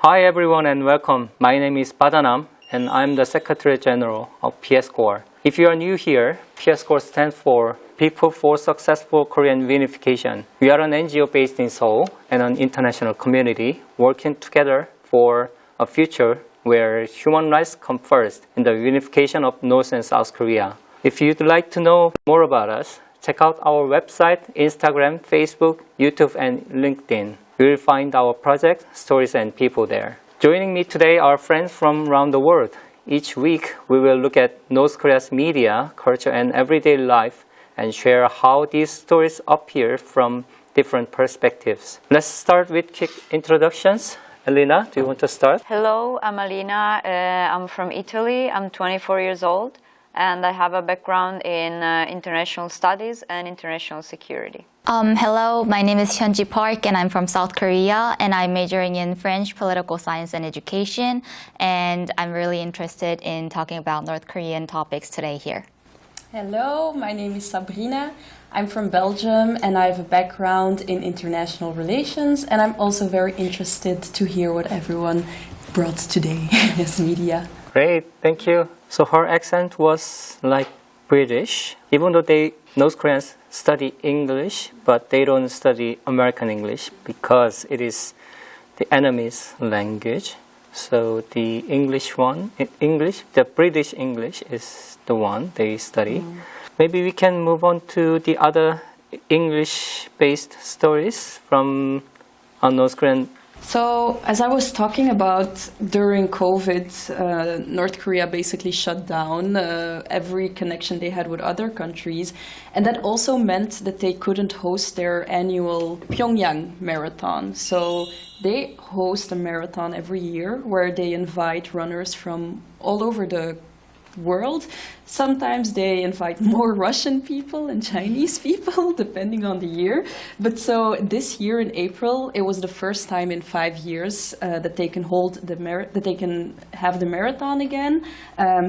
Hi everyone and welcome. My name is Badanam and I'm the Secretary General of PSCORE. If you are new here, PSCORE stands for People for Successful Korean Reunification. We are an NGO based in Seoul and an international community working together for a future where human rights come first in the reunification of North and South Korea. If you'd like to know more about us, check out our website, Instagram, Facebook, YouTube, and LinkedIn. You will find our project, stories, and people there. Joining me today are friends from around the world. Each week, we will look at North Korea's media, culture, and everyday life and share how these stories appear from different perspectives. Let's start with quick introductions. Elena, do you want to start? Hello, I'm Alina. I'm from Italy. I'm 24 years old, and I have a background in international studies and international security. Hello, my name is Hyunji Park and I'm from South Korea and I'm majoring in French political science and education, and I'm really interested in talking about North Korean topics today here. Hello, my name is Sabrina. I'm from Belgium and I have a background in international relations, and I'm also very interested to hear what everyone brought today as media. Great, thank you. So her accent was like British, even though North Koreans study English, but they don't study American English because it is the enemy's language. So the the British English is the one they study. Maybe we can move on to the other English-based stories from North Korean. So, as I was talking about, during COVID, North Korea basically shut down every connection they had with other countries. And that also meant that they couldn't host their annual Pyongyang marathon. So, they host a marathon every year where they invite runners from all over the world. Sometimes they invite more Russian people and Chinese people, depending on the year. But so this year in April, it was the first time in 5 years that they can have the marathon again.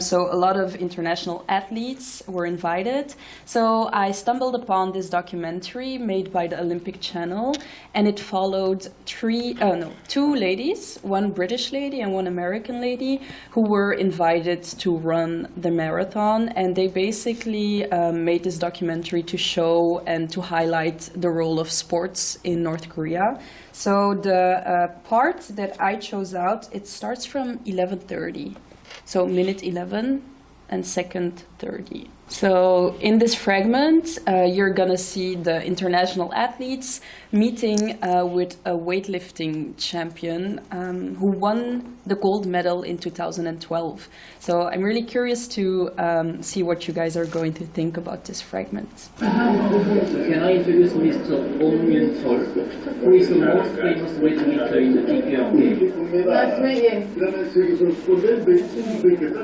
So a lot of international athletes were invited. So I stumbled upon this documentary made by the Olympic Channel, and it followed two ladies, one British lady and one American lady, who were invited to run the marathon. And they basically made this documentary to show and to highlight the role of sports in North Korea. So the part that I chose out, it starts from 11:30, so minute 11 and second 30. So in this fragment, you're gonna see the international athletes meeting with a weightlifting champion who won the gold medal in 2012. So I'm really curious to see what you guys are going to think about this fragment. Can I introduce Mr. Oh Myun-sol, who is the most famous weightlifter in the PPL? Nice to meet you.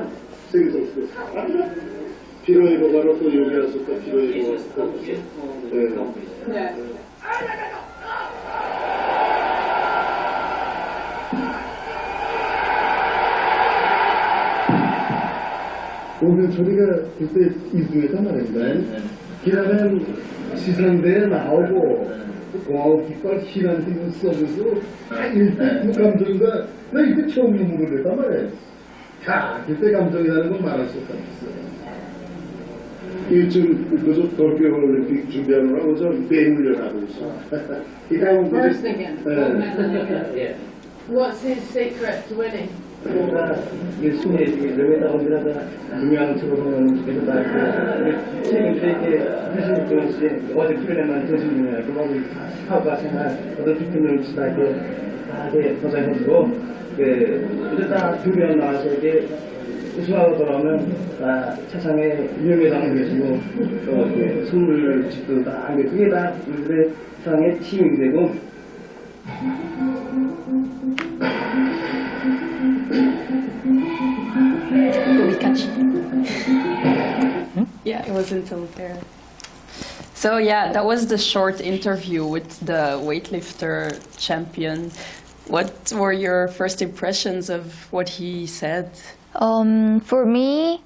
필요해보가로 또 여기 와서 또 필요해보고 네. 오늘 저희가 그때 이중에서 말입니다. 기라는 시상대에 나오고 공하고 깃발 희한한 서비스 다 일대 감정과 나 이때 처음 연구를 했단 말이에요. 다 그때 감정이라는 건 말할 수 없다. 지금 그저 도쿄 올림픽 준비하느라고 저 매일 하고 있어. First again. What's his secret to winning? 열심히 레벨다운이라다 중요한 처방을 계속 책임들에게 하시는 것이 어제 필요한 정신이나 그거하고 사업과 생활 어떤 비평을 지나게 다하게 포장해주고 이제 다 준비하고 나와서 이게 우승하고 돌아오면 차상에 위험에 담은 것이고 또 선물 집도 다 한 게 그게 다 우리들의 상의 힘이 되고 Yeah, it was until there. So yeah, that was the short interview with the weightlifter champion. What were your first impressions of what he said? For me,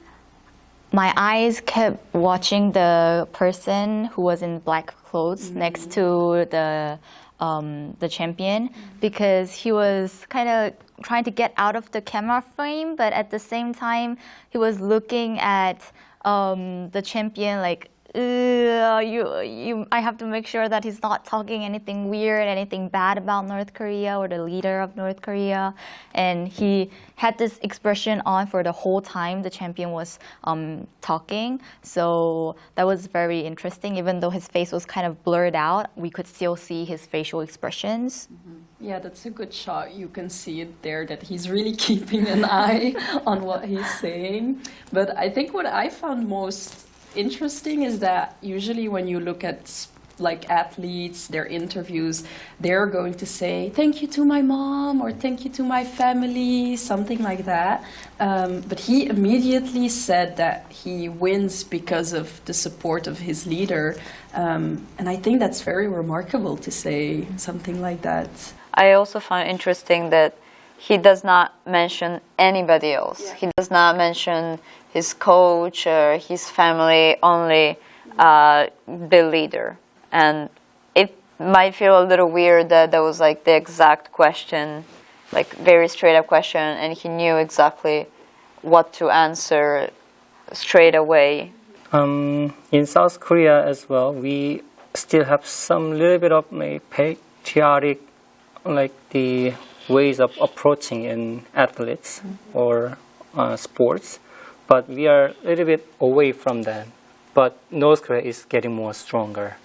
my eyes kept watching the person who was in black clothes next to the the champion because he was kind of trying to get out of the camera frame, but at the same time, he was looking at the champion like, I have to make sure that he's not talking anything weird, anything bad about North Korea or the leader of North Korea. And he had this expression on for the whole time the champion was talking. So that was very interesting. Even though his face was kind of blurred out, we could still see his facial expressions. Yeah, that's a good shot. You can see it there that he's really keeping an eye on what he's saying. But I think what I found most interesting is that usually when you look at like athletes, their interviews, they're going to say thank you to my mom or thank you to my family, something like that. But he immediately said that he wins because of the support of his leader. And I think that's very remarkable to say something like that. I also find interesting that he does not mention anybody else. Yeah. He does not mention his coach or his family, only the leader. And it might feel a little weird that that was like the exact question, like very straight up question, and he knew exactly what to answer straight away. In South Korea as well, we still have some little bit of patriotic, like the ways of approaching in athletes or sports, but we are a little bit away from that. But North Korea is getting more stronger.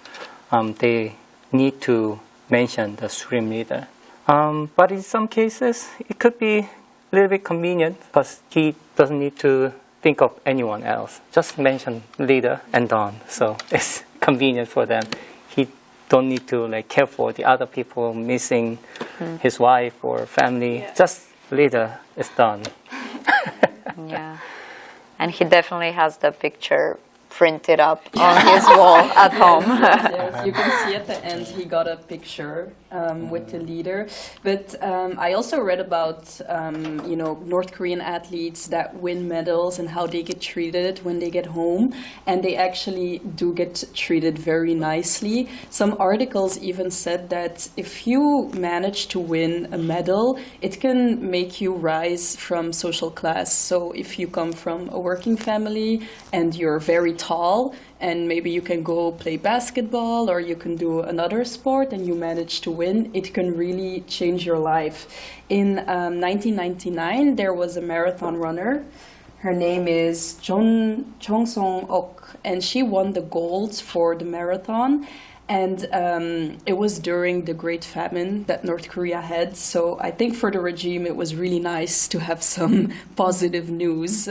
They need to mention the supreme leader. But in some cases, it could be a little bit convenient because he doesn't need to think of anyone else. Just mention leader and done. So it's convenient for them. He don't need to care for the other people missing his wife or family. Yeah. Just leader is done. Yeah, and he definitely has the picture printed up on his wall at home. Yes, you can see at the end he got a picture with the leader. But I also read about North Korean athletes that win medals and how they get treated when they get home, and they actually do get treated very nicely. Some articles even said that if you manage to win a medal, it can make you rise from social class. So if you come from a working family and you're very tall, and maybe you can go play basketball or you can do another sport and you manage to win, it can really change your life. In 1999, there was a marathon runner. Her name is Jong Song-ok, and she won the gold for the marathon. And it was during the Great Famine that North Korea had. So I think for the regime, it was really nice to have some positive news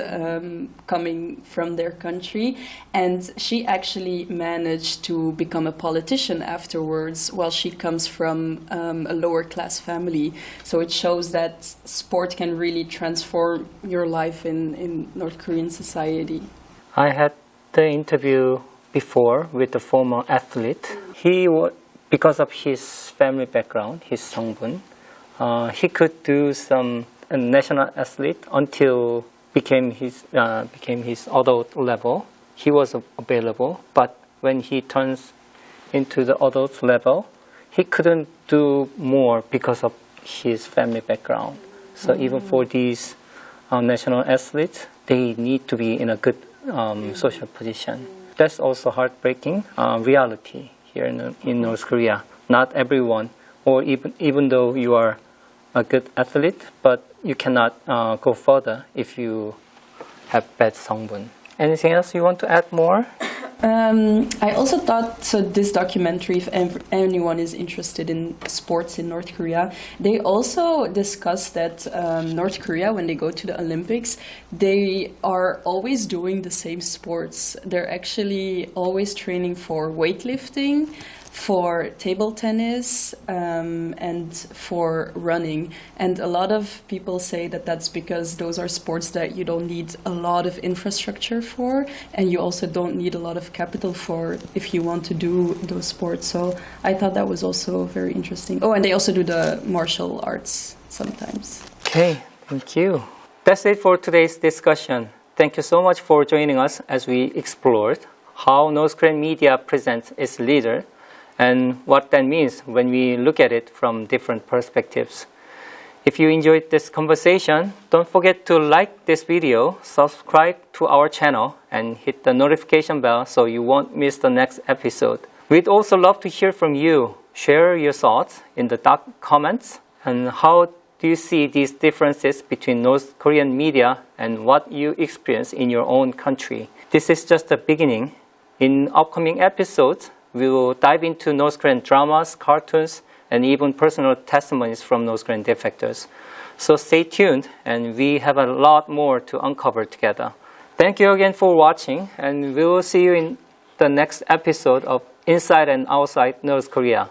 coming from their country. And she actually managed to become a politician afterwards, while she comes from a lower class family. So it shows that sport can really transform your life in North Korean society. I had the interview before with the former athlete. Because of his family background, his songbun, he could do some national athlete until became his adult level. He was available, but when he turns into the adult level, he couldn't do more because of his family background. So even for these national athletes, they need to be in a good social position. That's also heartbreaking reality here in North Korea. Not everyone, or even though you are a good athlete, but you cannot go further if you have bad songbun. Anything else you want to add more? I also thought, so this documentary, if anyone is interested in sports in North Korea, they also discussed that North Korea, when they go to the Olympics, they are always doing the same sports. They're actually always training for weightlifting, for table tennis, and for running. And a lot of people say that that's because those are sports that you don't need a lot of infrastructure for, and you also don't need a lot of capital for if you want to do those sports. So I thought that was also very interesting. Oh, and they also do the martial arts sometimes. Okay, thank you. That's it for today's discussion. Thank you so much for joining us as we explored how North Korean media presents its leader and what that means when we look at it from different perspectives. If you enjoyed this conversation, don't forget to like this video, subscribe to our channel, and hit the notification bell so you won't miss the next episode. We'd also love to hear from you. Share your thoughts in the comments, and how do you see these differences between North Korean media and what you experience in your own country? This is just the beginning. In upcoming episodes, we will dive into North Korean dramas, cartoons, and even personal testimonies from North Korean defectors. So stay tuned, and we have a lot more to uncover together. Thank you again for watching, and we will see you in the next episode of Inside and Outside North Korea.